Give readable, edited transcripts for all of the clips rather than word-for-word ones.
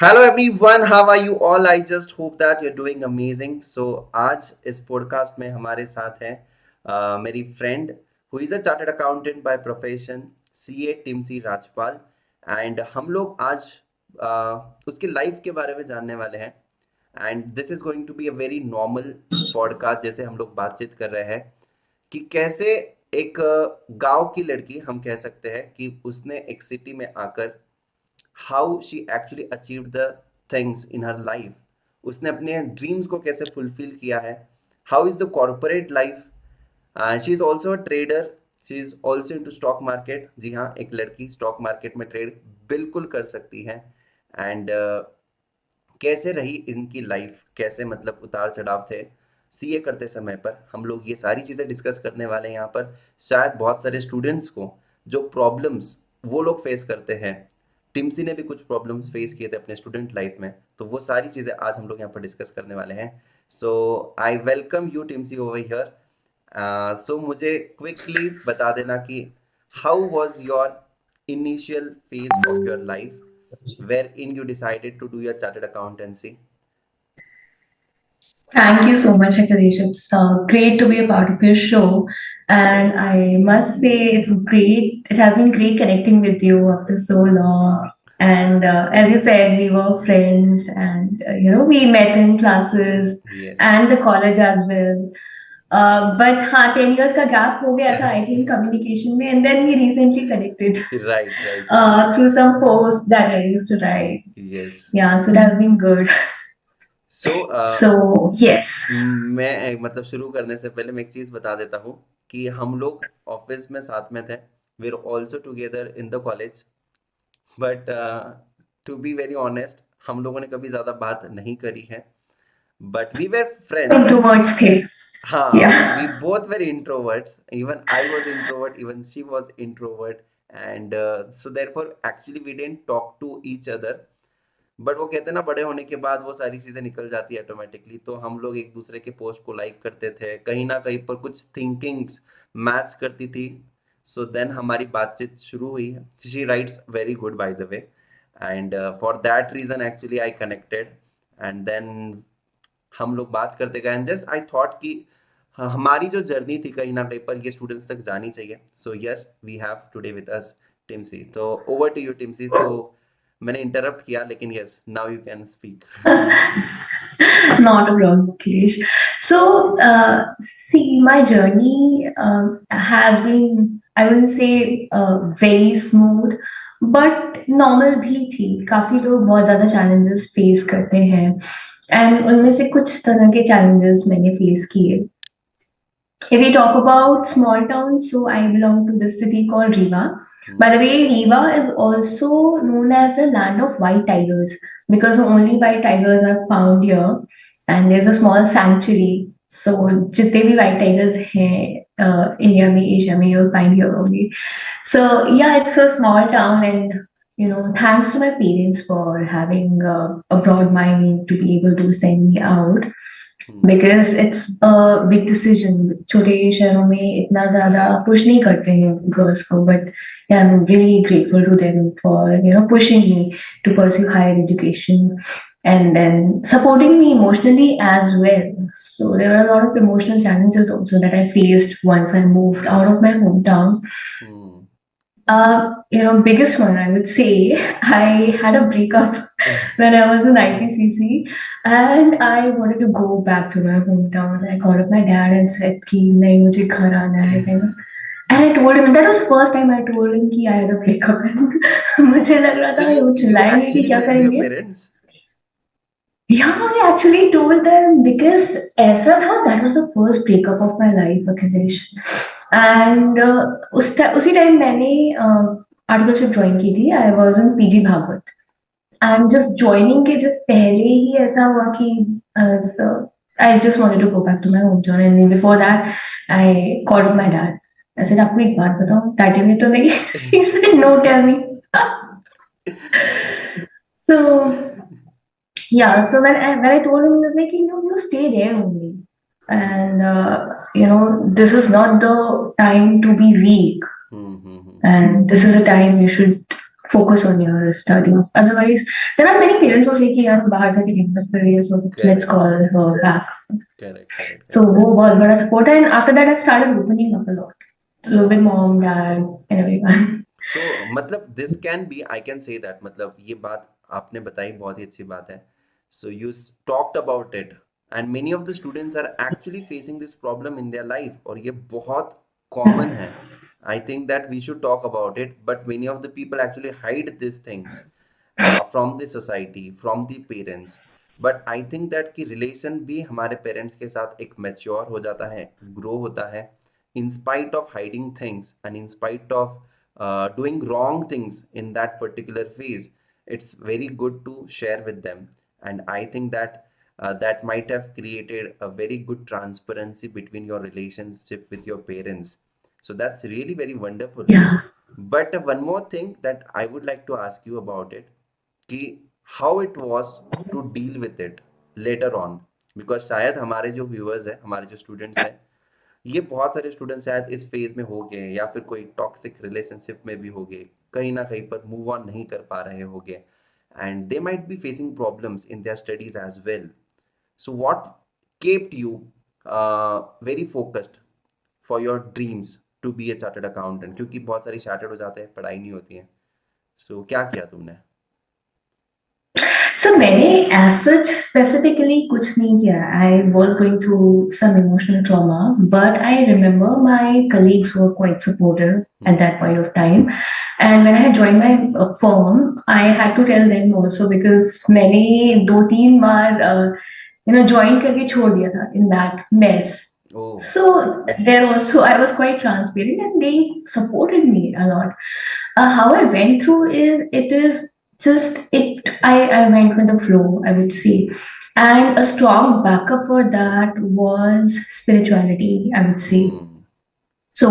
Hello everyone, how are you all? I just hope that you are doing amazing. So आज इस podcast में हमारे साथ हैं मेरी friend who is a chartered accountant by profession, CA Timsy Rajpal. And हम लोग आज उसकी लाइफ के बारे में जानने वाले हैं। And this is going to be a very normal podcast, जैसे हम लोग बातचीत कर रहे हैं कि कैसे एक गांव की लड़की, हम कह सकते हैं कि उसने एक सिटी में आकर how she actually achieved the things in her life. उसने अपने ड्रीम्स को कैसे फुलफिल किया है। How is the corporate life. She is also a trader. She is also into stock market. जी हाँ, एक लड़की स्टॉक मार्केट में ट्रेड बिल्कुल कर सकती है। एंड कैसे रही इनकी लाइफ, कैसे मतलब उतार चढ़ाव थे सीए करते समय पर, हम लोग ये सारी चीज़ें डिस्कस करने वाले हैं यहाँ पर। शायद बहुत सारे स्टूडेंट्स को जो प्रॉब्लम्स वो लोग फेस करते हैं, टिम्सी ने भी कुछ प्रॉब्लम्स फेस किए थे अपने स्टूडेंट लाइफ में, तो वो सारी चीज़ें आज हम लोग यहाँ पर डिस्कस करने वाले हैं। So I welcome you Timsy over here. So मुझे क्विकली बता देना कि how was your initial phase of your life wherein you decided to do your chartered accountancy. Thank you so much, Akhilesh. It's great to be a part of your show. And I must say, it's great. It has been great connecting with you after so long. And as you said, we were friends, and we met in classes Yes. and the college as well. But हाँ, 10 years का gap हो गया था, I think, communication में, and then we recently connected Right, right. through some posts that I used to write. Yes. Yeah, so it has been good. So, So yes. मैं मतलब शुरू करने से पहले मैं एक चीज़ बता देता हूँ कि हम लोग ऑफिस में साथ में थे। We are also together in the college, but to be very honest, हम लोगों ने कभी ज़्यादा बात नहीं करी है, but we were friends. Introverts थे. हाँ, Yeah. we both were introverts. Even I was introvert, even she was introvert, and so therefore actually we didn't talk to each other. But वो कहते हैं ना, बड़े होने के बाद वो सारी चीज़ें निकल जाती है ऑटोमेटिकली। तो हम लोग एक दूसरे के पोस्ट को लाइक करते थे, कहीं ना कहीं पर कुछ थिंकिंग्स मैच करती थी। सो देन हमारी बातचीत शुरू हुई। She writes very good by the way, and for that reason actually I connected. And then हम लोग बात करते गए, एंड जस्ट आई थॉट कि हमारी जो जर्नी थी कहीं ना कहीं पर ये स्टूडेंट्स तक जानी चाहिए। So yes, we have today with us Timsy. तो ओवर टू यू टिम्सी। तो मैंने इंटरप्ट किया, लेकिन yes, now you can speak. Not a problem, Akhilesh. So, see, my journey has been, I wouldn't say very smooth, but normal भी थी. काफी लोग बहुत ज़्यादा challenges face करते हैं, and उनमें से कुछ तरह के challenges मैंने face किए. If we talk about small towns, so I belong to this city called Riva. By the way, Riva is also known as the land of white tigers because only white tigers are found here, and there's a small sanctuary. So, जितने भी white tigers हैं India में, Asia में, you'll find here only. So yeah, it's a small town, and thanks to my parents for having a broad mind to be able to send me out because it's a big decision. छोटे शहरों में इतना ज़्यादा push नहीं करते हैं girls को, but yeah, I'm really grateful to them for pushing me to pursue higher education and then supporting me emotionally as well. So there were a lot of emotional challenges also that I faced once I moved out of my hometown. Biggest one I would say, I had a breakup when I was in IPCC, and I wanted to go back to my hometown. I called up my dad and said कि नहीं मुझे घर आना है kind of. And I told him, that was first time I told him कि I had a breakup. मुझे लग रहा So था वो you चिल्लाएंगे कि actually क्या said to your करेंगे. parents? Yeah, I actually told them because ऐसा था, that was the first breakup of my life, Akhilesh. And उसी टाइम मैंने आर्टिकलशिप ज्वाइन की थी. I was in PG Bhagwat, and just joining के just पहले ही ऐसा हुआ कि I just wanted to go back to my home town, and before that I called my dad. I said आपको एक बात बताऊं, डैडी ने तो नहीं. He said no, tell me. So yeah, so when I told him, he was like, you stay there only, and this is not the time to be weak, and this is a time you should focus on your studies. Otherwise, there are many parents who say कि यार बाहर जाके campus कर रही है, so let's correct, call her back. Correct, correct, So correct. वो बहुत बड़ा support है, and after that I started opening up a lot with mom, dad, and everyone. सो मतलब this can be, I can say that, मतलब ये बात आपने बताई बहुत ही अच्छी बात है. So you talked about it, and many of the students are actually facing this problem in their life, और ये बहुत कॉमन है. I think that we should talk about it, but many of the people actually hide this things from the society, from the parents. But I think that कि relation भी हमारे parents के साथ एक मैच्योर हो जाता है, ग्रो होता है, in spite of hiding things and in spite of doing wrong things in that particular phase. It's very good to share with them, and I think that that might have created a very good transparency between your relationship with your parents. So that's really very wonderful. Yeah. But one more thing that I would like to ask you about it, कि how it was to deal with it later on, because शायद हमारे जो viewers हैं, हमारे जो students हैं, ये बहुत सारे स्टूडेंट शायद इस फेज में हो गए, या फिर कोई टॉक्सिक रिलेशनशिप में भी हो गए, कहीं ना कहीं पर मूव ऑन नहीं कर पा रहे हो गए, and they might be facing problems in their studies as well. So what kept you very focused for your dreams to be a chartered accountant, क्योंकि बहुत सारी चार्टर्ड हो जाते हैं, पढ़ाई नहीं होती है. सो क्या किया तुमने? So मैंने as such specifically कुछ नहीं किया. I was going through some emotional trauma, but I remember my colleagues were quite supportive at hmm. that point of time. And when I had joined my firm, I had to tell them also because मैंने दो तीन बार join करके छोड़ दिया था in that mess. Oh. So there also I was quite transparent and they supported me a lot. How I went through is just it. I went with the flow, I would say, and a strong backup for that was spirituality, I would say. Hmm. So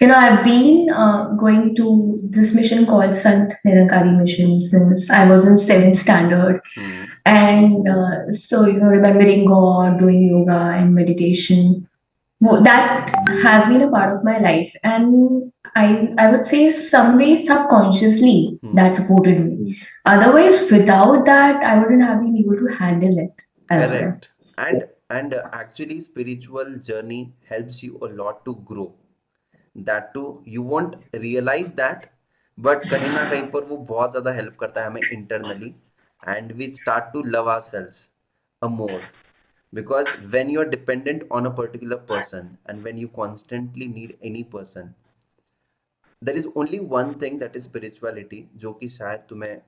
I've been going to this mission called Sant Nirankari Mission since I was in seventh standard, hmm. and so remembering God, doing yoga and meditation, that has been a part of my life, and I would say some way subconsciously hmm. that supported me. Otherwise, without that, I wouldn't have been able to handle it as well. Correct. And actually spiritual journey helps you a lot to grow. That too you won't realize that, but कहीं ना कहीं पर वो बहुत ज़्यादा help करता है हमें internally, and we start to love ourselves a more, because when you are dependent on a particular person and when you constantly need any person, there is only one thing, that is spirituality, जो कि शायद तुम्हें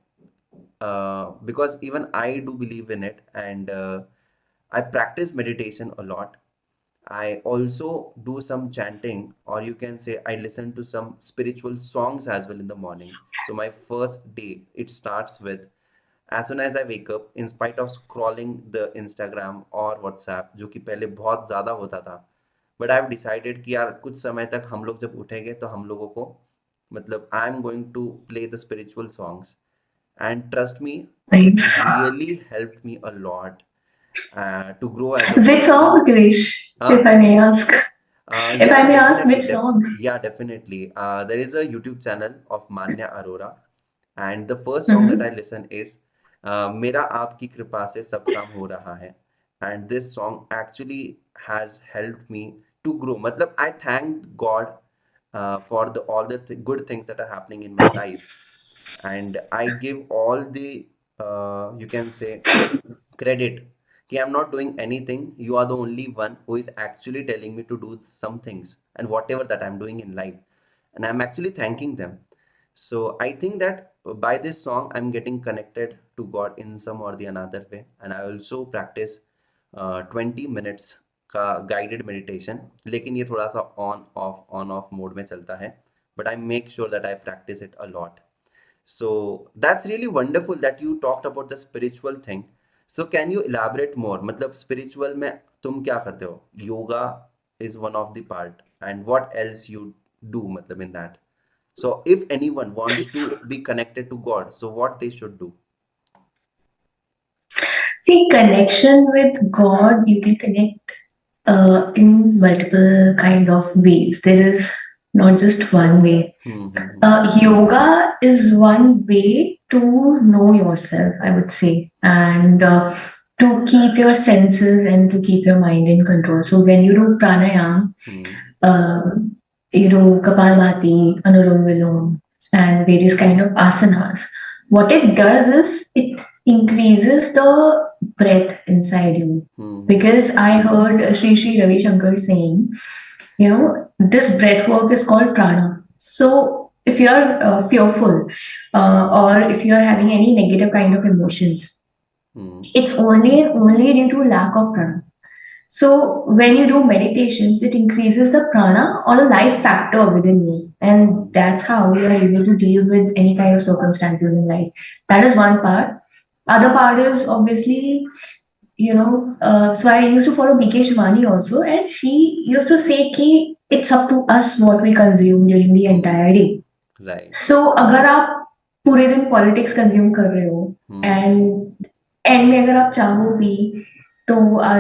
because even I do believe in it, and I practice meditation a lot. I also do some chanting, or you can say I listen to some spiritual songs as well in the morning. So my first day, it starts with, as soon as I wake up, in spite of scrolling the Instagram or WhatsApp, जो कि पहले बहुत ज़्यादा होता था, but I have decided कि यार कुछ समय तक हम लोग जब उठेंगे तो हम लोगों को, मतलब I am going to play the spiritual songs, and trust me, it Nice. really helped me a lot to grow as a Which person. song, Krish, if Huh? I may ask? If I Yeah, may ask, definitely. which song? Yeah, definitely. There is a YouTube channel of Manya Arora, and the first song that I Mhm. listen is "मेरा आपकी कृपा से सब काम हो रहा है," and this song actually has helped me to grow. मतलब I thank God for the all the good things that are happening in my life, and I give all the you can say credit कि I'm not doing anything. You are the only one who is actually telling me to do some things and whatever that I'm doing in life, and I'm actually thanking them. So I think that by this song I'm getting connected to God in some or the another way, and I also practice 20 minutes का guided meditation. लेकिन ये थोड़ा सा on off mode में चलता है, but I make sure that I practice it a lot. So that's really wonderful that you talked about the spiritual thing. So can you elaborate more? मतलब spiritual में तुम क्या करते हो? Yoga is one of the part, and what else you do मतलब in that? So if anyone wants to be connected to God, so what they should do? See, connection with God, you can connect in multiple kind of ways. There is not just one way. Yoga is one way to know yourself, I would say, and to keep your senses and to keep your mind in control. So when you do pranayam, um, you do kapalbhati, anulom vilom, and various kind of asanas, what it does is it increases the breath inside you. Because I heard Sri Ravi Shankar saying, this breath work is called prana. So if you are fearful, or if you are having any negative kind of emotions, it's only and only due to lack of prana. So when you do meditations, it increases the prana or the life factor within you, and that's how you are able to deal with any kind of circumstances in life. That is one part. Other part is obviously, so I used to follow BK Shivani also, and she used to say कि it's up to us what we consume during the entire day. Right. So अगर आप पूरे दिन politics consume कर रहे हो and and में अगर आप चाहो भी तो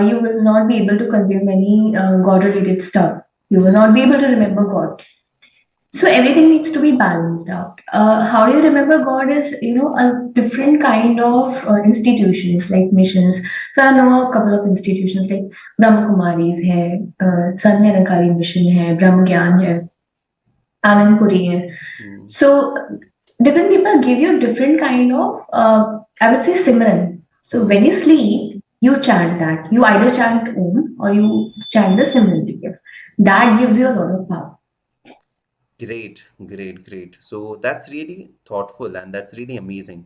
you will not be able to consume any God related stuff. You will not be able to remember God. So everything needs to be balanced out. How do you remember God is, a different kind of institutions like missions. So I know a couple of institutions like Brahma Kumaris hai, Sanya Nirakari mission hai, Brahma Gyan hai, Anand Puri hai. So different people give you different kind of, I would say, simran. So when you sleep, you chant that. You either chant Om or you chant the simran together. That gives you a lot of power. Great, great, great. So that's really thoughtful and that's really amazing.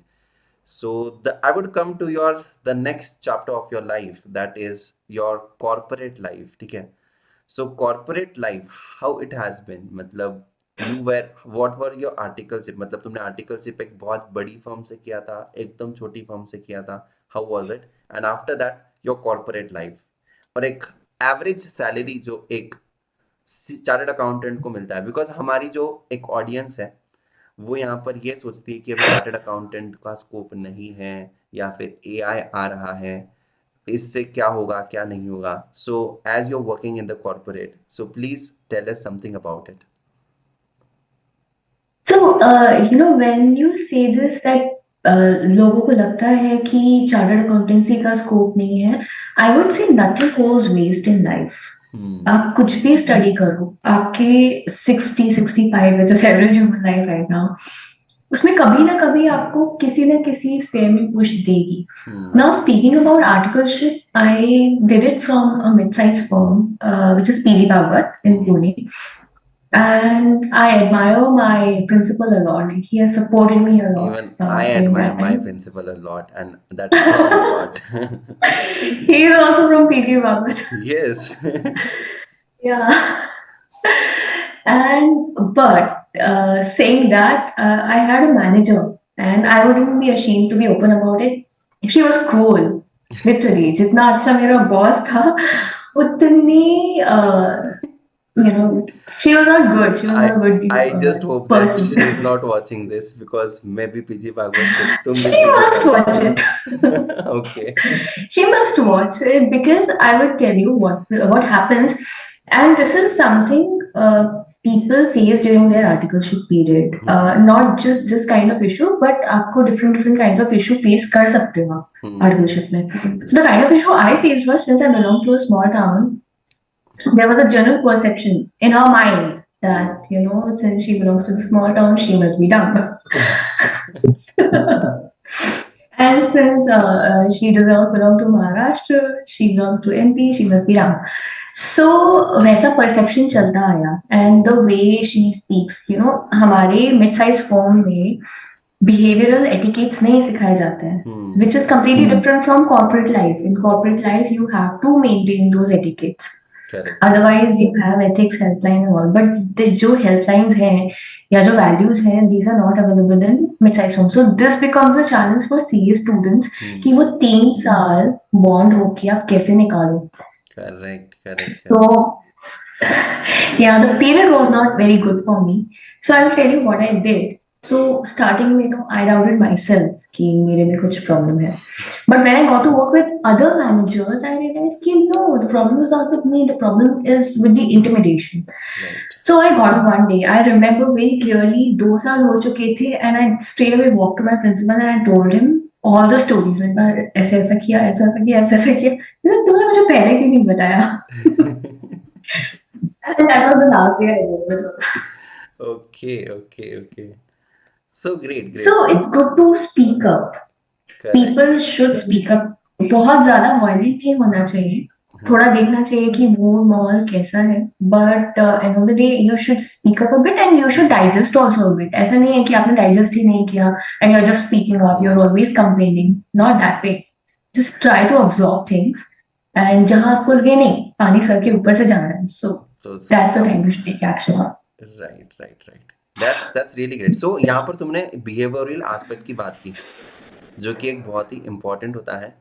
So I would come to the next chapter of your life, that is your corporate life, ठीक है? So corporate life, how it has been? मतलब what were your articleship? मतलब तुमने articleship एक बहुत बड़ी firm से किया था, एकदम छोटी firm से किया था. How was it? And after that, your corporate life. और एक average salary जो एक चार्टर्ड अकाउंटेंट को मिलता है, बिकॉज हमारी जो एक ऑडियंस है वो यहाँ पर ये सोचती है कि अभी चार्टर्ड अकाउंटेंट का स्कोप नहीं है या फिर एआई आ रहा है, इससे क्या होगा क्या नहीं होगा. So as you are working in the corporate, so please tell us something about it. So, when you say this that लोगों को लगता है कि चार्टर्ड अकाउंटेंसी का स्कोप नहीं है, I would say nothing goes waste in life. आप कुछ भी स्टडी करो, आपके 60-65 जैसे average human life right now, उसमें कभी ना कभी आपको किसी ना किसी स्फेयर में पुश देगी. Now speaking about articleship, I did it from a mid size firm which is PG Bhagwat in Pune. And I admire my principal a lot. Like, he has supported me a lot Even I during admire that my time. principal a lot, and that's saying a lot. He is also from PG Bhagat. Yes. Yeah. But saying that, I had a manager, and I wouldn't be ashamed to be open about it. She was cruel, literally. जितना अच्छा मेरा boss था, उतनी she was not good. She was not a good I just hope that person. she is not watching this, because मैं भी PG Bhagavat से, तुम भी She PG must Bhagwat watch it. से. Okay. She must watch it because I would tell you what happens, and this is something people face during their articleship period. Not just this kind of issue, but आपको different kinds of issue face कर सकते हो आप articleship में. So the kind of issue I faced was, since I belong to a small town, there was a general perception in her mind that since she belongs to the small town, she must be dumb. And since she does not belong to Maharashtra, she belongs to MP, she must be dumb. So वैसा perception चलता आया, and the way she speaks, हमारे mid-size firm में behavioral etiquettes नहीं सिखाए जाते हैं, which is completely different from corporate life. In corporate life, you have to maintain those etiquettes. Correct. Otherwise, you have ethics helpline and all. But the जो helplines हैं या जो values हैं, these are not available in mid-size firms. So this becomes a challenge for CA students कि वो 3 साल bond होके आप कैसे निकालो. Correct. So yeah, the period was not very good for me. So I'll tell you what I did. तो starting में तो आई डाउटेड माई सेल्फ कि मेरे में कुछ प्रॉब्लम है, but when I got to work with other managers I realise कि no, the problem is not with me, the problem is with the intimidation. Right. So I got up one day. I remember very clearly. 2 साल हो चुके थे, and I straight away walked to my principal and I told him all the stories. मैंने कहा ऐसे ऐसा किया, ऐसा ऐसा किया, ऐसा ऐसा किया. तुमने मुझे पहले क्यों नहीं बताया? And that was the last day I worked with her. Okay, okay, okay. So great, great. So it's good to speak up. Correct. People should speak up. बहुत ज्यादा वायलेंट नहीं होना चाहिए. हम्म. थोड़ा देखना चाहिए कि मूड माहौल कैसा है, but end of the day you should speak up a bit and you should digest also a bit. ऐसा नहीं है कि आपने डाइजेस्ट ही नहीं किया and you are just speaking up, you are hmm. Always complaining. Not that way. Just try to observe things, and जहां आपको लगे नहीं पानी सर के ऊपर से जा रहा है, so So that's the stop. Time you should take action. Right, right, right. That's really great. So यहाँ पर तुमने बिहेवियरल एस्पेक्ट की बात की, जो कि एक बहुत ही इम्पोर्टेंट होता है.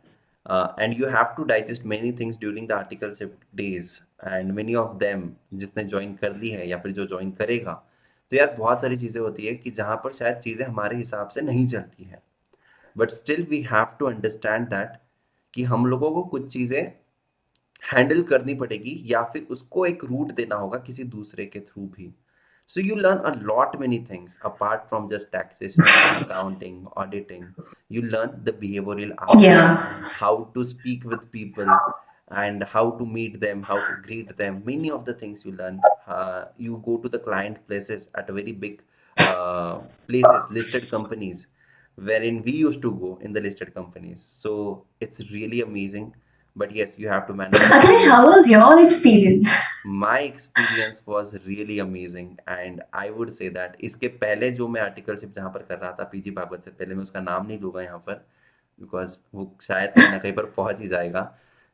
And you have to digest many things during the articleship days, and many of them जिसने ज्वाइन कर ली है या फिर जो ज्वाइन करेगा, तो यार बहुत सारी चीज़ें होती है कि जहाँ पर शायद चीज़ें हमारे हिसाब से नहीं चलती हैं, but still we have to understand that कि हम लोगों को कुछ चीज़ें हैंडल करनी पड़ेगी या फिर उसको एक रूट देना होगा किसी दूसरे के थ्रू भी. So you learn a lot many things apart from just taxation, accounting, auditing. You learn the behavioral aspect, Yeah. how to speak with people, and how to meet them, how to greet them. Many of the things you learn. You go to the client places at a very big places, listed companies, wherein we used to go in the listed companies. So it's really amazing. But yes, you have to manage your Akhilesh, time. how was your experience? My experience was really amazing and I would say that इसके पहले जो मैं articleship जहाँ पर कर रहा था PG Bhagavat से पहले, मैं उसका नाम नहीं लूँगा यहाँ पर बिकॉज वो शायद कहीं ना कहीं पर पहुँच ही जाएगा.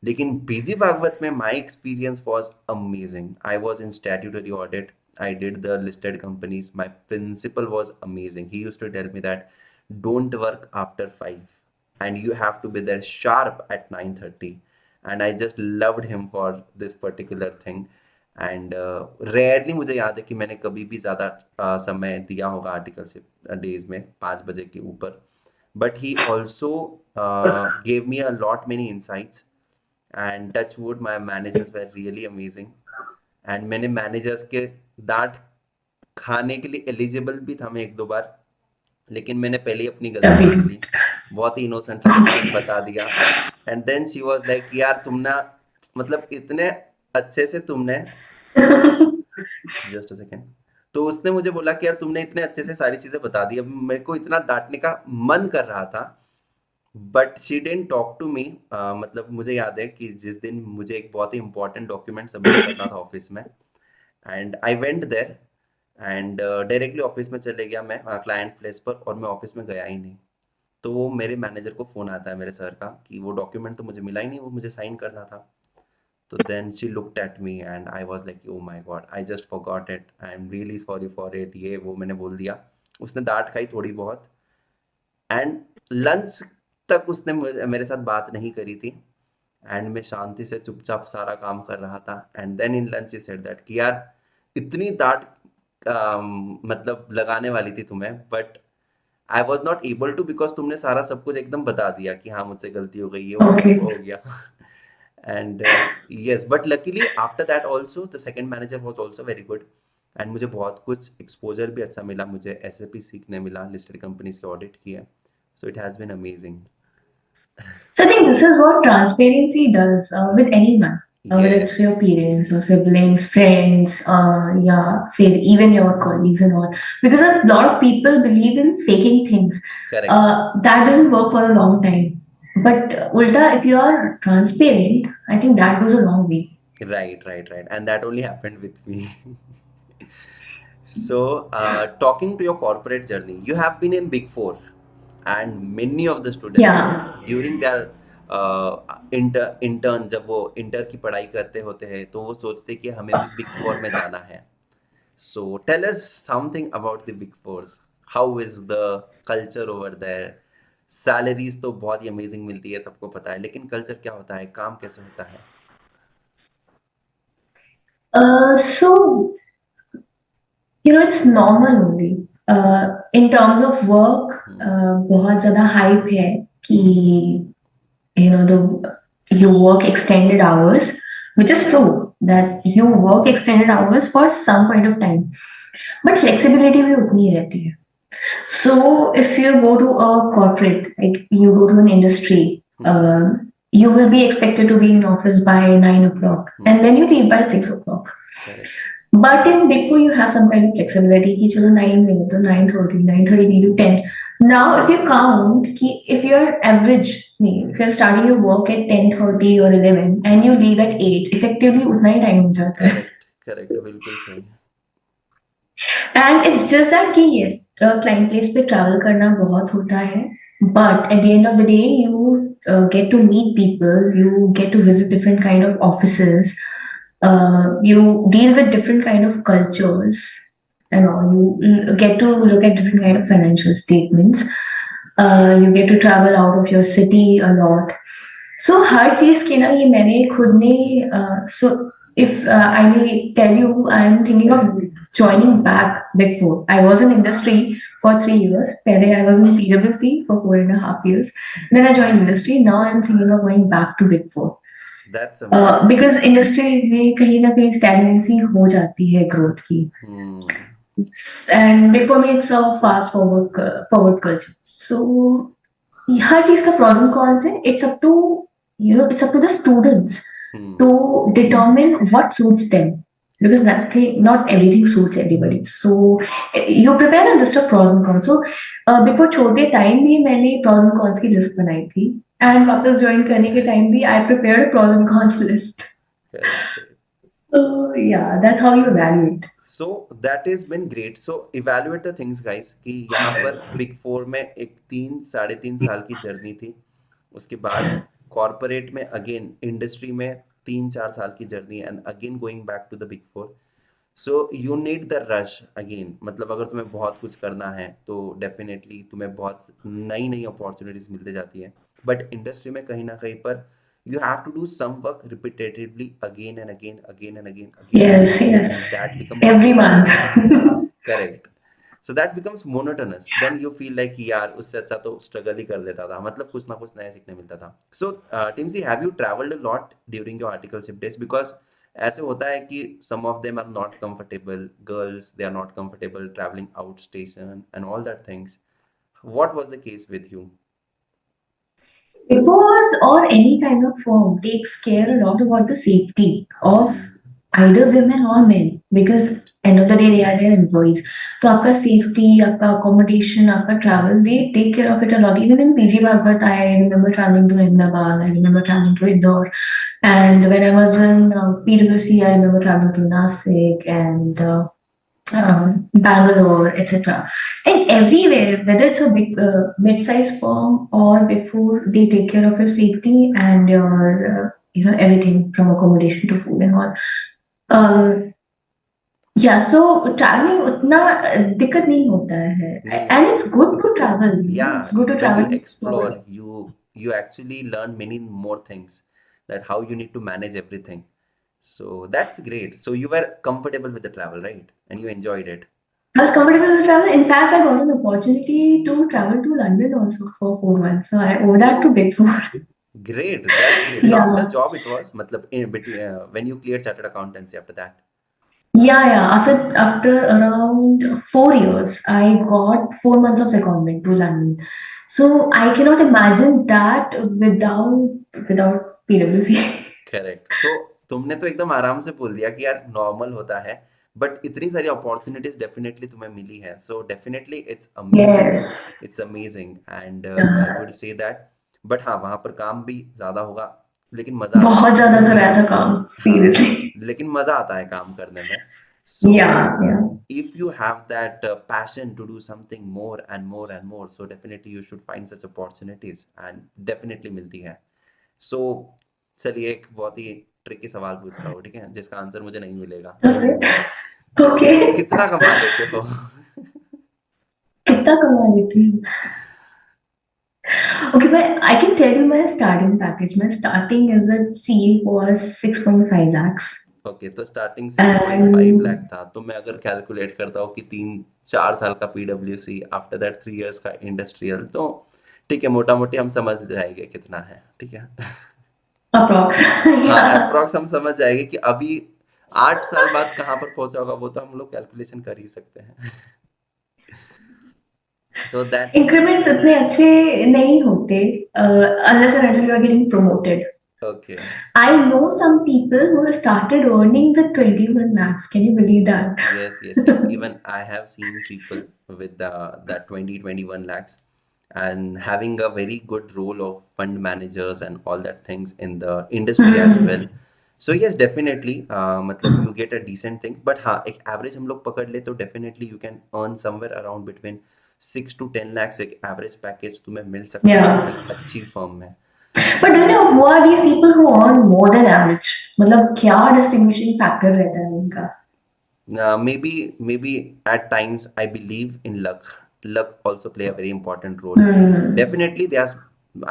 लेकिन पीजी भागवत में my experience was amazing. I was in statutory audit. I did the listed companies. My principal was amazing. He used to tell me that don't work after 5 and you have to be there sharp at 9:30. And I just loved him for this particular thing. And rarely मुझे याद है कि मैंने कभी भी ज़्यादा समय दिया होगा आर्टिकलशिप डेज में 5 बजे के ऊपर. But he also gave me a lot many insights and touch would my managers where really amazing. And मैंने मैनेजर्स के डांट खाने के लिए एलिजिबल भी था मैं एक दो बार, लेकिन मैंने पहले ही अपनी गलती मान ली, बहुत ही इनोसेंटली सब कुछ बता दिया. And then she was like यार तुम ना, मतलब इतने अच्छे से तुमने, जस्ट अ सेकेंड, तो उसने मुझे बोला कि यार तुमने इतने अच्छे से सारी चीजें बता दी, अब मेरे को इतना डांटने का मन कर रहा था, but she didn't talk to me. मतलब मुझे याद है कि जिस दिन मुझे एक बहुत ही इंपॉर्टेंट डॉक्यूमेंट सबमिट करना था ऑफिस में, and I went there and directly office में चले गया मैं क्लाइंट प्लेस पर, और मैं ऑफिस में गया ही नहीं. तो वो मेरे मैनेजर को फ़ोन आता है मेरे सर का कि वो डॉक्यूमेंट तो मुझे मिला ही नहीं, वो मुझे साइन करना था. तो then she looked at me and I was like oh my god, I just forgot it, I am really sorry for it, ये वो मैंने बोल दिया. उसने डांट खाई थोड़ी बहुत, एंड लंच तक उसने मेरे साथ बात नहीं करी थी. एंड मैं शांति से चुपचाप सारा काम कर रहा था. And then in lunch he said that कि यार इतनी डांट मतलब लगाने वाली थी तुम्हें, but I was not able to because तुमने सारा सब कुछ एकदम बता दिया कि हाँ मुझसे गलती हो गई, ये हो गया Okay. वो हो गया. And yes, but luckily after that also the second manager was also very good. And मुझे बहुत कुछ एक्सपोजर भी अच्छा मिला, मुझे एस सीखने मिला, लिस्टेड कंपनीज के ऑडिट किए. So it has been amazing. So I think this is what transparency does with anyone, whether it's Yes, your parents or siblings, friends, yeah, even your colleagues and all. Because a lot of people believe in faking things. correct. That doesn't work for a long time. But ulta, if you are transparent, I think that goes a long way. Right, right, right. And that only happened with me. So, talking to your corporate journey, you have been in Big Four, and many of the students Yeah. during their intern, जब वो inter की पढ़ाई करते होते हैं तो वो सोचते हैं कि हमें भी बिग फोर में जाना है. So tell us something about the big fours. How is the culture over there? Salaries तो बहुत ही अमेजिंग मिलती है सबको पता है, लेकिन कल्चर क्या होता है, काम कैसे होता है? So, it's normal only. In terms of work hmm, बहुत ज्यादा हाइप है कि you know the you work extended hours, which is true that you work extended hours for some point of time, but flexibility भी उतनी ही रहती है. So if you go to a corporate, like you go to an industry, hmm, you will be expected to be in office by 9 o'clock, and then you leave by 6 o'clock. Correct. But in Big Four, you have some kind of flexibility कि चलो 9 नहीं तो 9:30, 9:30 नहीं to 10. Now, if you count कि if you're average नहीं, if you're starting your work at 10:30 or 11 and you leave at 8, effectively उतना ही time हो जाता है. करेक्ट, करेक्ट, बिल्कुल सही. And it's just that कि yes, client place पे travel करना बहुत होता है. But at the end of the day, you get to meet people, you get to visit different kind of offices, you deal with different kind of cultures, and all. You get to look at different kind of financial statements. You get to travel out of your city a lot. So हर चीज की ना ये मैंने खुद ने so if I may tell you, I am thinking of joining back Big Four. I was in industry for 3 years. पहले I was in PwC for 4.5 years. Then I joined industry. Now I'm thinking of going back to Big Four. That's amazing. Because industry में कहीं ना कहीं stagnancy हो जाती है growth की. हम्म. And Big Four में it's a fast forward culture. So हर चीज का pros and cons है. It's up to it's up to the students hmm. to determine what suits them, because not everything suits everybody. So you prepare a list of pros and cons. So before छोटे time में मैंने pros and cons की list बनाई थी, and वापस join करने के time भी आई prepared a pros and cons list. Correct. So yeah, that's how you evaluate. So that is been great. So evaluate the things guys कि यहाँ पर बिग फोर में एक 3 साढ़े 3 साल की जर्नी थी. उसके बाद कॉरपोरेट में अगेन इंडस्ट्री में 3 4 साल की journey and again going back to the big four. So you need the rush again. मतलब अगर तुम्हें बहुत कुछ करना है तो डेफिनेटली तुम्हें बहुत नई नई अपॉर्चुनिटीज मिलती जाती है. बट इंडस्ट्री में कहीं ना कहीं पर you have to do some work repetitively again and again, again and again, again and Yes, again, yes. and that becomes Every month. monotonous. Correct. So that becomes monotonous. Then you feel like कि यार उससे अच्छा तो struggle ही कर लेता था. मतलब कुछ ना कुछ नया सीखने मिलता था. So Timsi, have you traveled a lot during your articleship days? Because ऐसे होता है कि some of them are not comfortable. Girls, they are not comfortable traveling out station and all that things. What was the case with you? Divorce or any kind of firm takes care a lot about the safety of Hmm. either women or men, because end of the day they are their employees. तो आपका safety, आपका accommodation, आपका travel, they take care of it a lot. Even in PG Bhagwat, I remember traveling to Ahmedabad, I remember traveling to Indore, and when I was in PwC, I remember traveling to Nasik and Bangalore, etc. And everywhere, whether it's a big, mid-sized firm or big four, they take care of your safety and your, everything from accommodation to food and all. Um, yeah, so traveling उतना दिक्कत नहीं होता है, नहीं and होता it's है. good to travel. It's Yeah, good to when you travel explore, explore. you actually learn many more things, that how you need to manage everything. So that's great. So you were comfortable with the travel, right? And you enjoyed it. I was comfortable to travel. In fact, I got an opportunity to travel to London also for 4 months. So I owe that to Big Four. Great, that's great. So after Yeah. job it was, matlab in between, when you cleared chartered accountancy after that. Yeah, yeah. After around 4 years, I got 4 months of secondment to London. So I cannot imagine that without PwC. Correct. तो तुमने तो एकदम आराम से बोल दिया कि यार नॉर्मल होता है. बट इतनी सारी अपॉर्चुनिटीज डेफिनेटली तुम्हें मिली है. So definitely it's amazing. Yes. It's amazing and I Yeah. Would say that. But हाँ, वहाँ पर काम भी ज़्यादा होगा, लेकिन मज़ा आता बहुत है. ज्यादा कराया था काम, हाँ, सीरियसली. लेकिन मज़ा आता है काम करने में. सो Yeah, yeah. if you have that passion to do something more and more and more, so definitely you should find such opportunities and definitely मिलती है. सो चलिए एक बहुत ही ट्रिकी सवाल पूछता हूँ, ठीक है, जिसका आंसर मुझे नहीं मिलेगा. Okay. Okay. कितना कमा लेते हो? कितना कमा लेती हूँ? Okay, but I can tell you my starting package. My starting as a CA was 6.5 lakhs. Okay, तो स्टार्टिंग 6.5 लाख And था, तो मैं अगर कैलकुलेट करता हूँ कि 3-4 साल का पीडब्ल्यूसी, आफ्टर दैट 3 इयर्स का इंडस्ट्रियल, तो ठीक है, मोटा मोटी हम समझ जाएंगे कितना है, ठीक है। approx. हाँ, Yeah. अप्रोक्स हम समझ जाएंगे कि अभी 8 साल बाद कहाँ पर पहुंचा होगा, वो तो हम लोग कैलकुलेशन कर ही सकते हैं। सो दैट्स Increments इतने अच्छे नहीं होते unless and until you are getting promoted. Okay. I know some people who have started earning with 21 lakhs. Can you believe that? Yes, yes, yes. Even I have seen people with that 20-21 lakhs and having a very good role of fund managers and all that things in the industry as well. So yes, definitely, मतलब you get a decent thing. But हाँ, एक average हम लोग पकड़ ले तो definitely you can earn somewhere around between 6 to 10 lakhs, एक average package तुम्हें मिल सकता है Yeah. एक अच्छी firm में। But do you know who are these people who earn more than average? मतलब क्या distinguishing factor रहता है उनका? Maybe at times I believe in luck. Luck also play a very important role. Hmm. Definitely they are,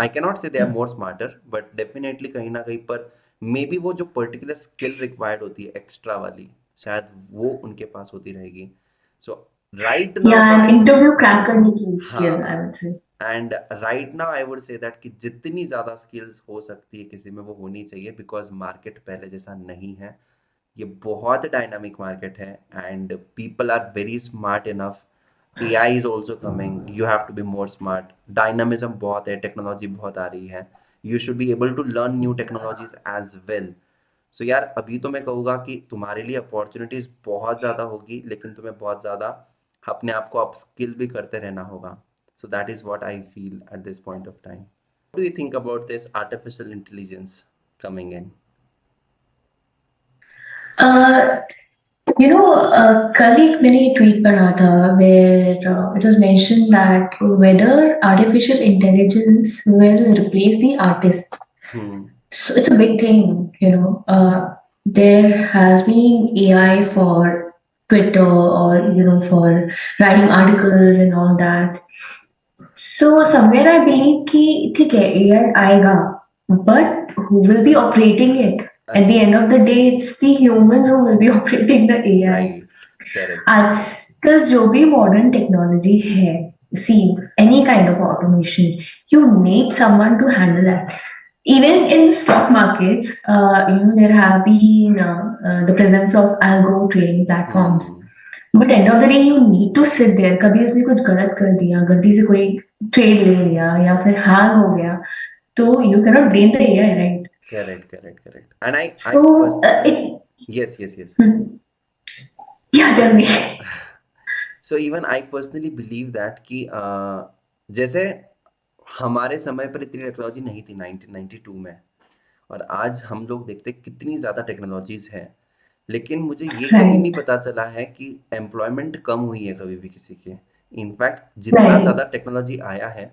I cannot say they are more smarter, but definitely कहीं ना कहीं पर maybe वो जो particular skill required होती है extra वाली, शायद वो उनके पास होती रहेगी. So right now Yeah, I and interview crack करने की skill, हाँ, I would say. And right now I would say that कि जितनी ज़्यादा स्किल्स हो सकती है किसी में वो होनी चाहिए, बिकॉज मार्केट पहले जैसा नहीं है, ये बहुत डायनामिक मार्केट है and people are very smart enough. AI is also coming, you have to be more smart, dynamism बहुत है, टेक्नोलॉजी बहुत आ रही है, you should be able to learn new technologies as well. So यार अभी तो मैं कहूँगा कि तुम्हारे लिए अपॉर्चुनिटीज बहुत ज़्यादा होगी, लेकिन तुम्हें बहुत ज़्यादा अपने आप को अपस्किल भी करते रहना होगा। So that is what I feel at this point of time. Do you think about this artificial intelligence coming in? Uh, कल एक मैंने ये ट्वीट पढ़ा था where it was mentioned that whether artificial intelligence will replace the artists. Hmm. So it's a big thing, you know. There has been AI for Twitter or, for writing articles and all that. So somewhere I believe कि ठीक है AI आएगा, but who will be operating it? At the end again. of the day, it's the humans who will be operating the AI. Right. Correct. आजकल जो भी modern technology है, see any kind of automation, you need someone to handle that. Even in stock markets, there have been the presence of algo trading platforms. Hmm. But end of the day, you need to sit there. कभी उसने कुछ गलत कर दिया, गलती से कोई trade ले लिया या फिर हैंग हो गया, तो you cannot blame the AI, right? Correct, correct, correct, and I So personally, it, yes, yes, yes. yeah, tell me. So even I personally believe that कि जैसे हमारे समय पर इतनी टेक्नोलॉजी नहीं थी 1992 में, और आज हम लोग देखते हैं कितनी ज़्यादा टेक्नोलॉजीज है, लेकिन मुझे ये कभी नहीं Right, पता चला है कि एम्प्लॉयमेंट कम हुई है कभी भी किसी के। इनफैक्ट जितना right. ज़्यादा टेक्नोलॉजी आया है,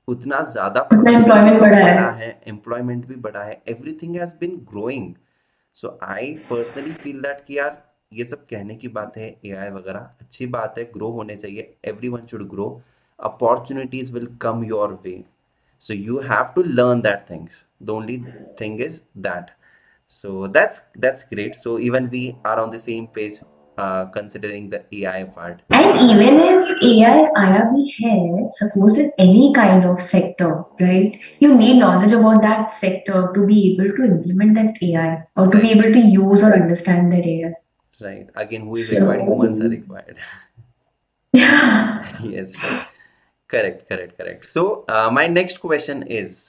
उतना ज़्यादा उतना प्रोडक्शन भी एम्प्लॉयमेंट तो बढ़ा है. बढ़ा है, एम्प्लॉयमेंट भी बढ़ा है, everything has been growing. So I personally feel that कि यार ये सब कहने की बात है, एआई वगैरह अच्छी बात है, ग्रो होने चाहिए, everyone should grow, opportunities will come your way, so you have to learn that things. The only thing is that, so that's great. So even we are on the same page, considering the AI part. And even if AI आया भी है, suppose in any kind of sector, right? You need knowledge about that sector to be able to implement that AI or to be Right, able to use or understand that AI. right, again, who is required? So, Humans are required. yeah. Yes, correct, correct, correct. So my next question is,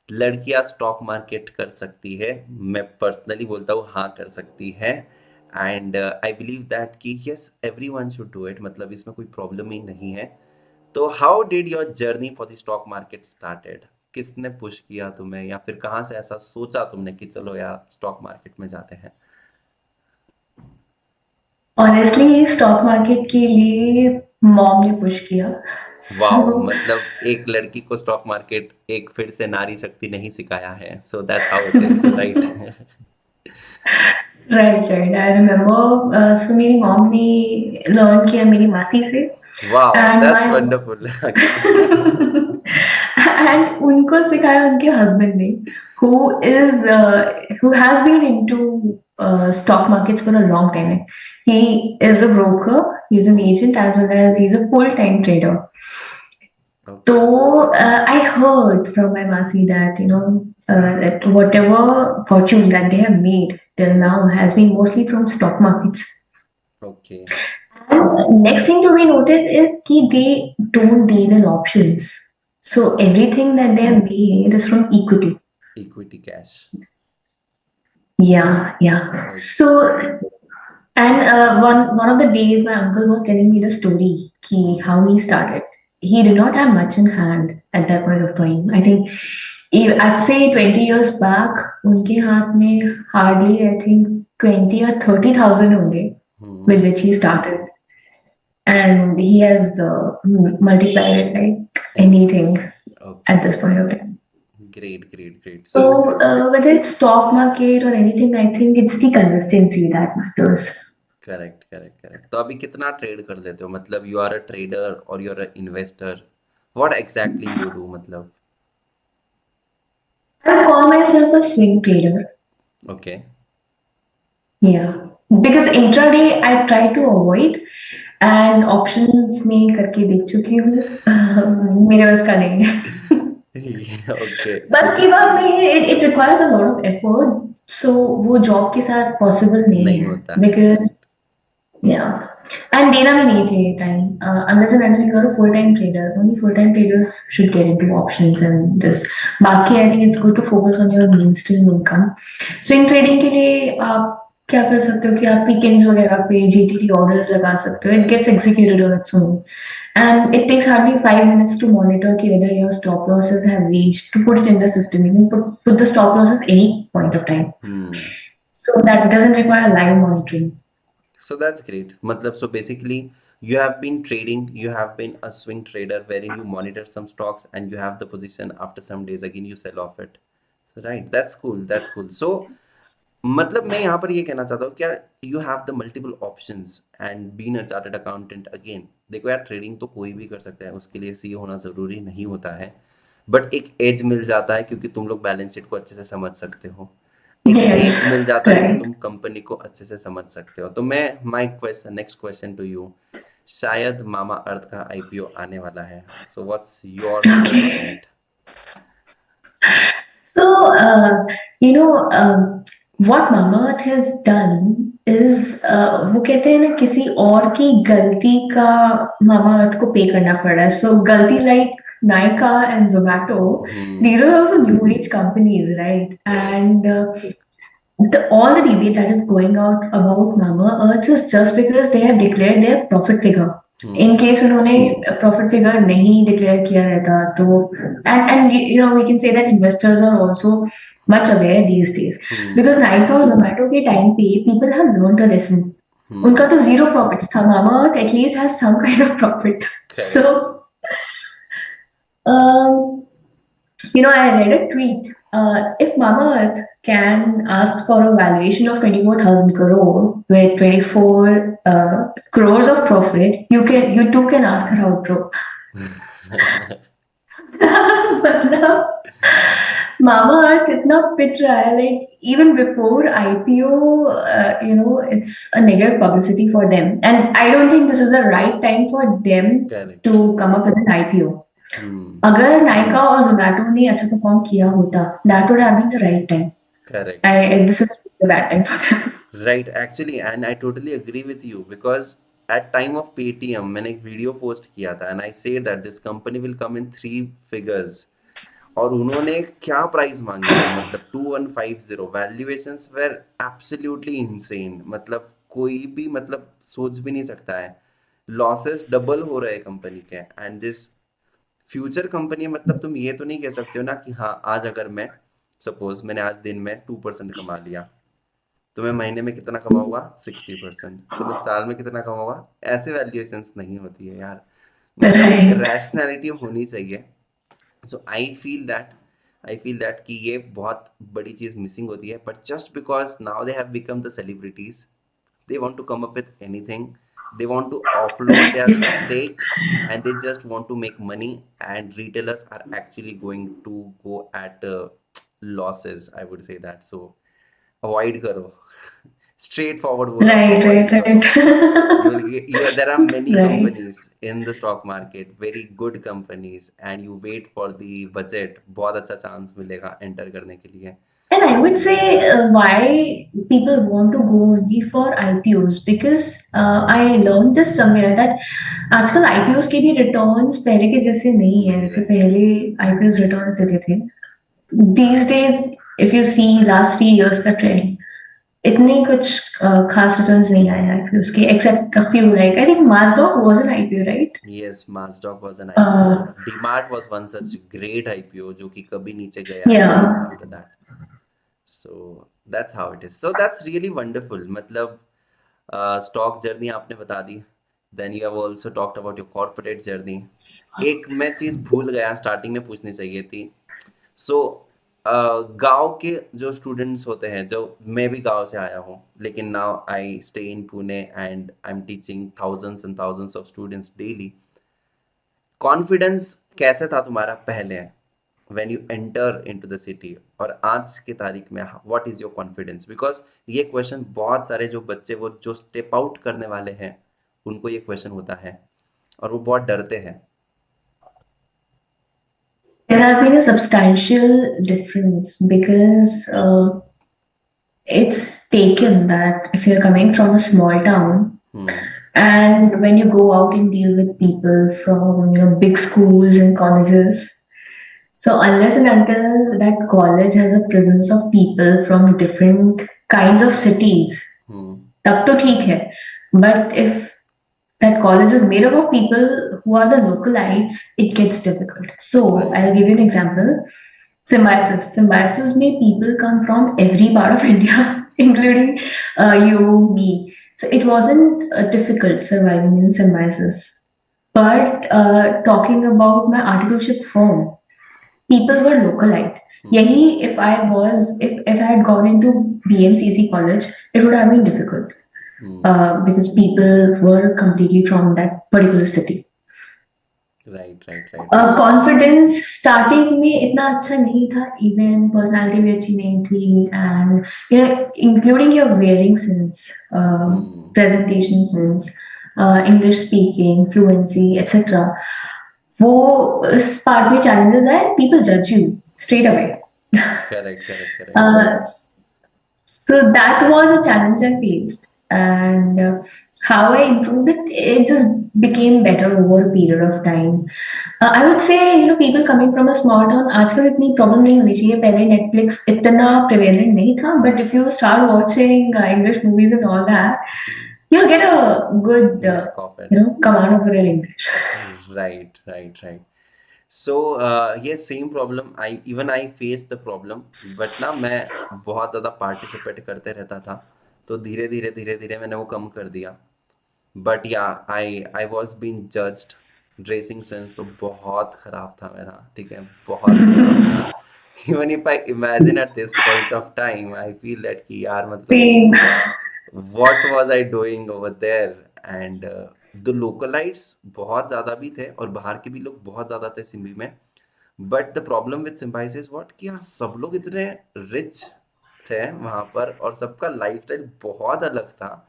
लड़कियां stock market कर सकती है? मैं personally बोलता हूँ हाँ, कर सकती है, एंड आई बिलीव दैट कि yes, everyone should do it, मतलब इसमें कोई प्रॉब्लम ही नहीं है। तो how did your journey for the stock market started? किसने पुश किया तुम्हें, या फिर कहाँ से ऐसा सोचा तुमने कि चलो यार स्टॉक मार्केट में जाते हैं? Honestly, स्टॉक मार्केट के लिए मॉम ने पुश किया. वाओ, So, मतलब एक लड़की को स्टॉक मार्केट एक फिर से नारी शक्ति नहीं सिखाया है, so that's how it is, right? right, right. I remember. So मेरी मॉम ने लर्न किया मेरी मासी से. Wow, And that's my wonderful. Again. and उनको सिखाया उनके हस्बैंड ने, who is who has been into stock markets for a long time. Like, he is a broker, he's an agent, as well as he's a full-time trader. Okay. So I heard from my Masi that that whatever fortune that they have made till now has been mostly from stock markets. Okay. And next thing to be noted is that they don't deal in options. So everything that they have made is from equity. Equity cash. Yeah, yeah. Okay. So and one of the days my uncle was telling me the story Hmm. how he started. He did not have much in hand at that point of time. I think I'd say 20 years back, उनके हाथ में hardly I think 20 or 30,000 होंगे Hmm. with which he started, and he has multiplied it like anything at Okay. this point of time. Great, great, great. So, So whether it's stock market or anything, I think it's the consistency that matters. Correct, correct, correct. तो अभी कितना trade कर लेते हो? मतलब you are a trader और you are an investor? What exactly you do मतलब? I would call myself a swing trader. Okay. Yeah, because intraday I try to avoid and options में करके देख चुकी हूँ मेरे बस का नहीं है ओके। बस की बात नहीं है it requires a lot of effort so वो जॉब के साथ possible नहीं नहीं है होता। because correct. yeah and देना भी नहीं चाहिए time unless and until you're a full-time trader only full-time traders should get into options and this बाकी I think it's good to focus on your mainstream income swing trading के लिए आप क्या कर सकते हो कि आप वीकेंड्स वगैरह पे जीटीडी ऑर्डर्स लगा सकते हो it gets executed on its own and it takes hardly 5 minutes to monitor ki whether your stop losses have reached to put it in the system. You can put the stop losses any point of time. Hmm. So that doesn't require live monitoring. So that's great. Matlab, so basically, you have been trading, you have been a swing trader wherein you monitor some stocks and you have the position after some days again you sell off it. So, right, that's cool. That's cool. So, मतलब मैं यहाँ पर ये कहना चाहता हूँ क्या you have the multiple options and been a chartered accountant again देखो यार ट्रेडिंग तो कोई भी कर सकता है उसके लिए सीए होना ज़रूरी नहीं होता है बट एक एज मिल जाता है क्योंकि तुम लोग बैलेंस शीट को अच्छे से समझ सकते हो एक Yes, एज मिल जाता है कि correct. तुम कंपनी को अच्छे से समझ सकते हो तो मैं my question next question to you शायद मामा अर्थ का आईपीओ आने वाला है so what's your take on Okay. It So, what Mama Earth has done is वो कहते हैं ना किसी और की गलती का मामा अर्थ को पे करना पड़ रहा है सो गलती like Nykaa and Zomato, these hmm are also new age companies, right? Correct And all the debate that is going out about Mama Earth is just because they have declared their profit figure. In hmm case उन्होंने profit figure नहीं declare किया रहता तो and we can say that investors are also much aware these days hmm because Nykaa और Zomato के time पे people have learned a lesson. उनका हम्म तो zero profits था Mama Earth at least has some kind of profit. So correct um, I read a tweet. If Mama Earth can ask for a valuation of 24,000 crore with 24 crores of profit, you too can ask her out, bro. मतलब मामा अर्थ इतना पिट रहा है like even before IPO it's a negative publicity for them and I don't think this is the right time for them correct to come up with an IPO. हम्म अगर नायका और जोमेटो ने अच्छा perform किया होता that would have been the right time correct I this is the bad time for them right actually and I totally agree with you because at time of Paytm मैंने एक video post किया था and I said that this company will come in three figures और उन्होंने क्या price मांगी थी मतलब 2150 वैल्यूएशंस वेर एब्सोल्युटली इनसेन मतलब कोई भी मतलब सोच भी नहीं सकता है लॉसेस डबल हो रहे हैं कंपनी के एंड दिस फ्यूचर कंपनी मतलब तुम ये तो नहीं कह सकते हो ना कि हाँ आज अगर मैं सपोज मैंने आज दिन में 2% कमा लिया तो मैं महीने में कितना कमाऊंगा 60% तो मैं साल में कितना कमाऊंगा ऐसे वैल्यूएशंस नहीं होती है यार मतलब एक राइट रैशनैलिटी होनी चाहिए सो आई फील दैट कि ये बहुत बड़ी चीज़ मिसिंग होती है but just because now they have become the celebrities they want to come up with anything they want to offload their stake and they just want to make money and retailers are actually going to go at losses I would say that so avoid karo Straightforward बोलो, Right, avoid right, the right. there are many Right. companies in the stock market, very good companies, and you wait for the budget, बहुत अच्छा chance मिलेगा enter करने के लिए. And I would say why people want to go only for IPOs because I learned this somewhere that आजकल IPOs के भी returns पहले के जैसे नहीं है नहीं जैसे रहे. पहले IPOs returns देते थे. These days, if you see last 3 years का trend, इतने कुछ खास returns नहीं आए IPOs के except a few like I think Mazdog was an IPO, right? Yes, Mazdog was an IPO. Uh, DMart was one such great IPO जो कि कभी नीचे गया नहीं yeah. after that. So that's how it is. So that's really wonderful. मतलब stock journey आपने बता दी. Then you have also talked about your corporate journey. एक मैं चीज़ भूल गया, स्टार्टिंग में पूछनी चाहिए थी. सो गांव के जो स्टूडेंट्स होते हैं, जो मैं भी गांव से आया हूँ, लेकिन now I stay in Pune and I am teaching thousands and thousands of students daily. Confidence कैसे था तुम्हारा पहले when you enter into the city, और आज की तारीख में what is your confidence? Because ये क्वेश्चन बहुत सारे जो बच्चे वो जो स्टेप आउट करने वाले हैं उनको ये क्वेश्चन होता है और वो बहुत डरते हैं. There has been a substantial difference because it's taken that if you're coming from a small town hmm. and when you go out and deal with people from big schools and colleges, so unless and until that college has a presence of people from different kinds of cities, हम्म. तब तो ठीक है. But if that college is made up of people who are the localites, it gets difficult. So right. I'll give you an example. Symbiosis. Symbiosis may people come from every part of India, including you, me. So it wasn't difficult surviving in symbiosis. But talking about my articleship firm, people were localite. Hmm. Yahi, if I had gone into BMCC college, it would have been difficult hmm. because people were completely from that particular city. Right right right. Confidence starting में इतना अच्छा नहीं था, even personality भी अच्छी नहीं थी and including your wearing sense, hmm. Presentation sense, English speaking fluency etcetera. वो इस पार्ट में चैलेंजेस है, पीपल जज you straight away. Correct correct correct. So that was a challenge I faced, and how I improved it, it just became better over a period of time. I would say, people coming from a small town, आजकल इतनी problem नहीं होनी चाहिए. पहले Netflix इतना prevalent नहीं था, but if you start watching English movies and all that, you'll get a good, Knack of it. command of real English. Right, right, right. So yes, same problem. I face the problem, but ना मैं बहुत ज़्यादा participate करते रहता था, तो धीरे धीरे मैंने वो कम कर दिया. बट या I was been judged. Dressing sense तो बहुत खराब था मेरा, ठीक है, बहुत खराब था. Even if I imagine at this point of time I feel that कि यार मतलब Same. what was I doing over there? And the localites बहुत ज़्यादा भी थे और बाहर के भी लोग बहुत ज़्यादा थे सिम्बी में. बट द प्रॉब्लम विद सिम्बाइस इज व्हाट कि हाँ, सब लोग इतने रिच थे वहाँ पर और सबका लाइफस्टाइल बहुत अलग था.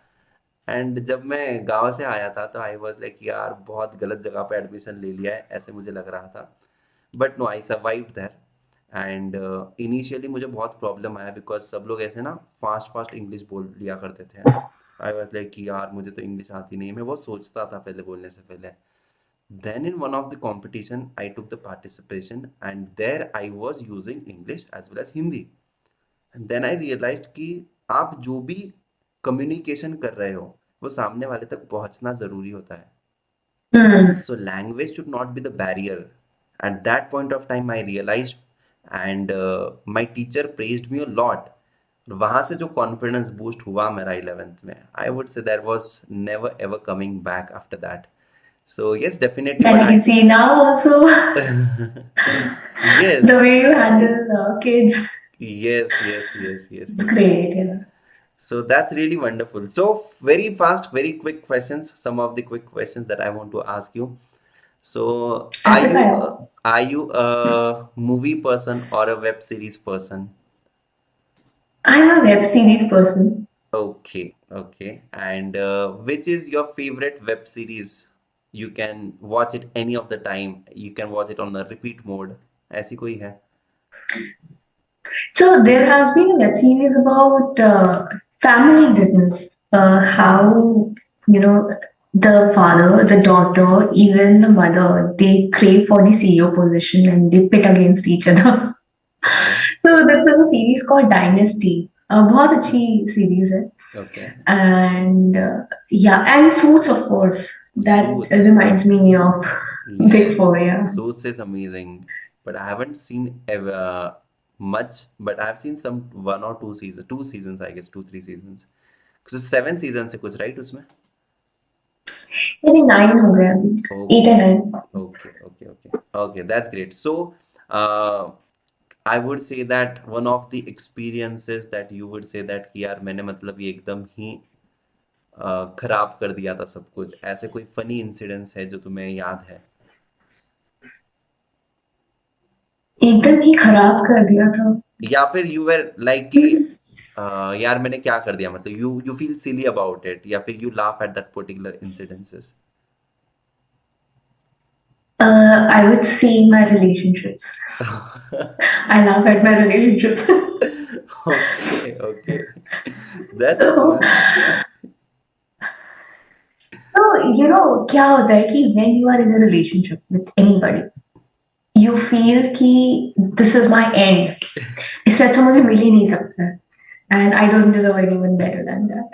एंड जब मैं गांव से आया था तो आई वाज लाइक यार बहुत गलत जगह पे एडमिशन ले लिया है, ऐसे मुझे लग रहा था. But no, I survived there. And initially मुझे बहुत प्रॉब्लम आया बिकॉज सब लोग ऐसे ना फास्ट फास्ट इंग्लिश बोल लिया करते थे. आई वाज लाइक कि यार मुझे तो इंग्लिश आती नहीं है, मैं बहुत सोचता था पहले बोलने से पहले. Then in one of the competition I took the participation and there I was using English as well as Hindi. And then I realized कि आप जो भी कम्युनिकेशन कर रहे हो वो सामने वाले तक पहुंचना ज़रूरी होता है. Hmm. So language should not be the barrier. At that point of time, I realized, and my teacher praised me a lot. वहाँ से जो कॉन्फिडेंस बूस्ट हुआ मेरा 11th में, I would say there was never ever coming back after that. So yes definitely, And but I I can see now also the yes way you handle kids. Yes yes yes yes It's yes. great. Yeah. So that's really wonderful. So very fast, very quick questions, some of the quick questions that I want to ask you. So, Rapid fire. are you a movie person or a web series person? I'm a web series person. Okay, okay. And which is your favorite web series? You can watch it any of the time. You can watch it on the repeat mode. ऐसी कोई है? So there has been a web series about family business, how you know the father, the daughter, even the mother, they crave for the CEO position and they pit against each other. Okay, So this is a series called Dynasty. बहुत अच्छी series है. okay. And yeah, and Suits, of course. That Suits. reminds me of Big Yes, Four. Yeah. Suits is amazing. But I haven't seen ever much, but I've seen some one or two seasons, two seasons, I guess, two, 3 seasons. So 7 seasons है कुछ, right उसमें? I think nine हो गया अभी. Eight Okay, and nine. okay, okay, okay. Okay, that's great. So, uh, I would say that one of the experiences that you would say that कि यार मैंने मतलब ये एकदम ही खराब कर दिया था सब कुछ, ऐसे कोई फनी इंसिडेंट्स है जो तुम्हें याद है? एकदम ही खराब कर दिया था. या फिर यू वर लाइक कि यार मैंने क्या कर दिया, मतलब you feel silly about it, या फिर you laugh at that particular incidences? I would say my relationships. I laugh at my relationships. Okay, okay. That's So, cool. क्या होता है कि when you are in a relationship with anybody, you feel कि this is my end. इससे अच्छा मुझे मिल ही नहीं सकता है. And I don't deserve anyone better than that.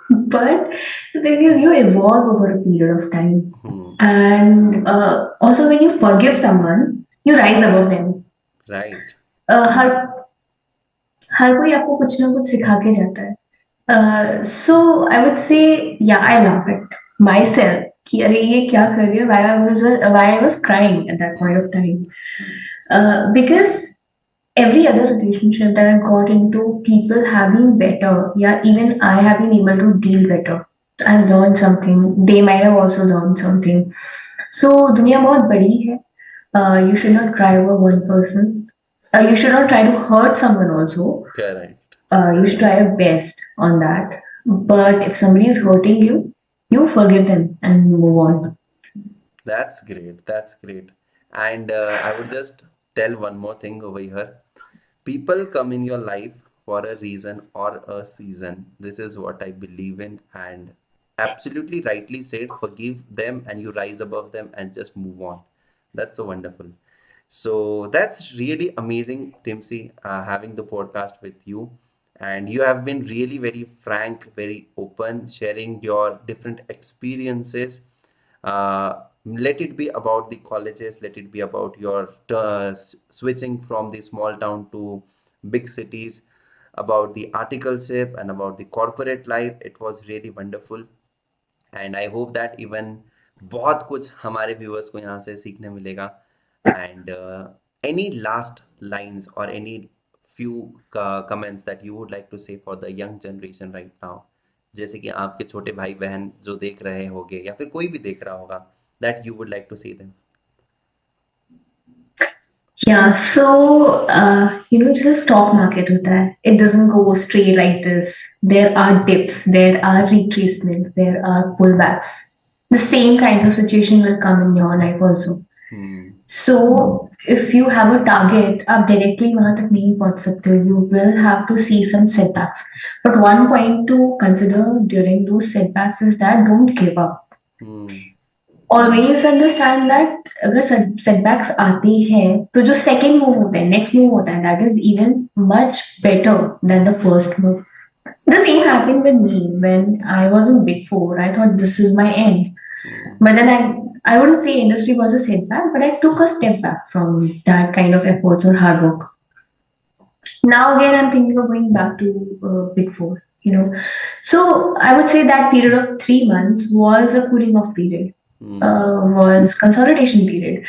But the thing is, you evolve over a period of time. Hmm. And also, when you forgive someone, you rise above them. Right. हर हर कोई आपको कुछ ना कुछ सिखा के जाता है. So I would say, yeah, I laugh at myself कि अरे ये क्या कर रही है, why I was crying at that point of time. Because every other relationship that I've got into, people have been better. Yeah, even I have been able to deal better. I've learned something. They might have also learned something. So दुनिया बहुत बड़ी है. You should not cry over one person. You should not try to hurt someone also. Correct. You should try your best on that. But if somebody is hurting you, you forgive them and move on. That's great. That's great. And I would just tell one more thing over here. People come in your life for a reason or a season. This is what I believe in, and absolutely rightly said, forgive them and you rise above them and just move on. That's so wonderful. So that's really amazing, Timsy, having the podcast with you. And you have been really very frank, very open, sharing your different experiences. Let it be about the colleges, let it be about your switching from the small town to big cities, about the articleship and about the corporate life. It was really wonderful. And I hope that even बहुत कुछ हमारे viewers को यहाँ से सीखने मिलेगा. And any last lines और any few comments that you would like to say for the young generation right now, जैसे कि आपके छोटे भाई बहन जो देख रहे होंगे या फिर कोई भी देख रहा होगा, that you would like to say them? Yeah, so just a stock market होता है. It doesn't go straight like this. There are dips, there are retracements, there are pullbacks. The same kinds of situation will come in your life also. So if you have a target, आप directly वहां तक नहीं पहुंच सकते हो. You will have to see some setbacks. But one point to consider during those setbacks is that don't give up. Always understand that अगर setbacks आते हैं तो जो सेकेंड मूव होता है, नेक्स्ट मूव होता है, that is even much better than the first move. The same happened with me when I was in big four. I thought this is my end, but then I wouldn't say industry was a setback, but I took a step back from that kind of efforts or hard work. Now again, I'm thinking of going back to Big Four. So I would say that period of 3 months was a cooling off period, was consolidation period.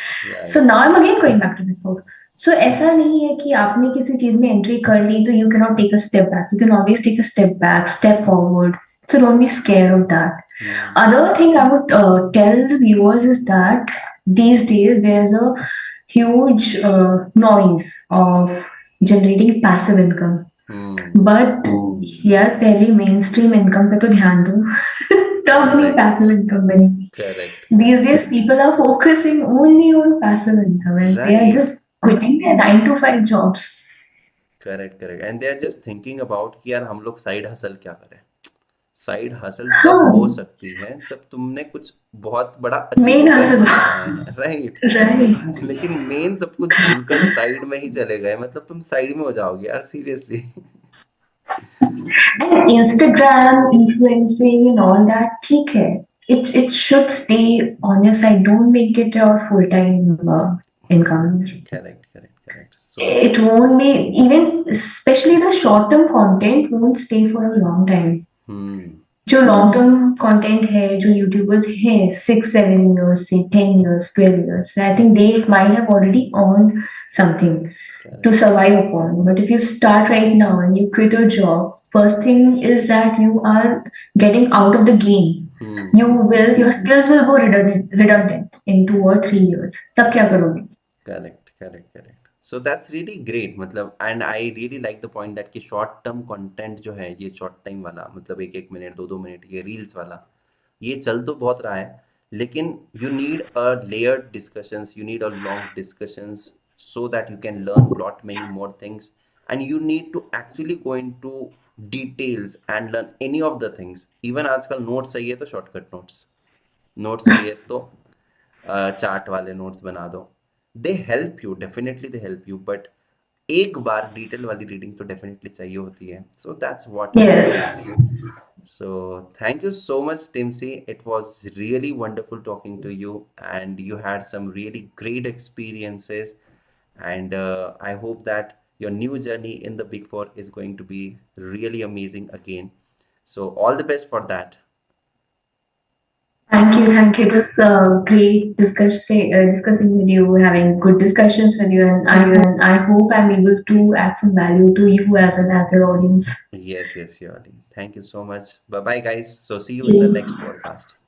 So now I'm again going back to Big Four. So ऐसा नहीं है कि आपने किसी चीज में entry कर ली तो you cannot take a step back. You can always take a step back, step forward. So don't be scared of that. Other thing I would tell the viewers is that these days there's a huge noise of generating passive income. Hmm. But यार पहले main stream income पे तो ध्यान दो तब नहीं Correct. Passive income बनेगी. Correct. These days, people are focusing only on passive income and they are Right. just quitting their 9 to 5 jobs. Correct correct and they are just thinking about कि यार हम लोग साइड हसल क्या करें. Side hustle तब हो हाँ, सकती है जब तुमने कुछ बहुत बड़ा अचीव मेन कर हसल. लिया है. राइट. राइट. लेकिन मेन सब कुछ भूलकर साइड में ही चले गए मतलब तुम साइड में हो जाओगे यार seriously. And Instagram, influencing and all that, ठीक है. It should stay on your side. Don't make it your full time income. Correct correct correct so. It won't be even, especially the short term content won't stay for a long time. हम्म. जो long term content है जो YouTubers हैं 6 7 years से 10 years 12 years I think they might have already earned something to correct. survive upon. But if you start right now and you quit your job, first thing is that you are getting out of the game. Hmm. Your skills will go redundant in 2 or 3 years. तब क्या करोगे? Correct correct correct so that's really great मतलब and I really like the point that कि short term content जो है ये short time वाला मतलब एक एक मिनट दो दो मिनट ये रील्स वाला ये चल तो बहुत रहा है लेकिन you need a layered discussions you need a long discussions so that you can learn lot many more things and you need to actually go into details and learn any of the things even आजकल notes चाहिए तो shortcut notes चाहिए तो chart वाले notes बना दो. They help you definitely they help you but एक बार detail वाली रीडिंग तो डेफिनेटली चाहिए होती है so that's what it Yes. Is. So thank you so much, Timsi. It was really wonderful talking to you, and you had some really great experiences. And I hope that your new journey in the Big Four is going to be really amazing again. So all the best for that. Thank you, thank you. It was great discussing with you, having good discussions with you, and I hope I'm able to add some value to you as well as your audience. Yes, yes, surely. Thank you so much. Bye bye, guys. So see you Thank in the next you. podcast.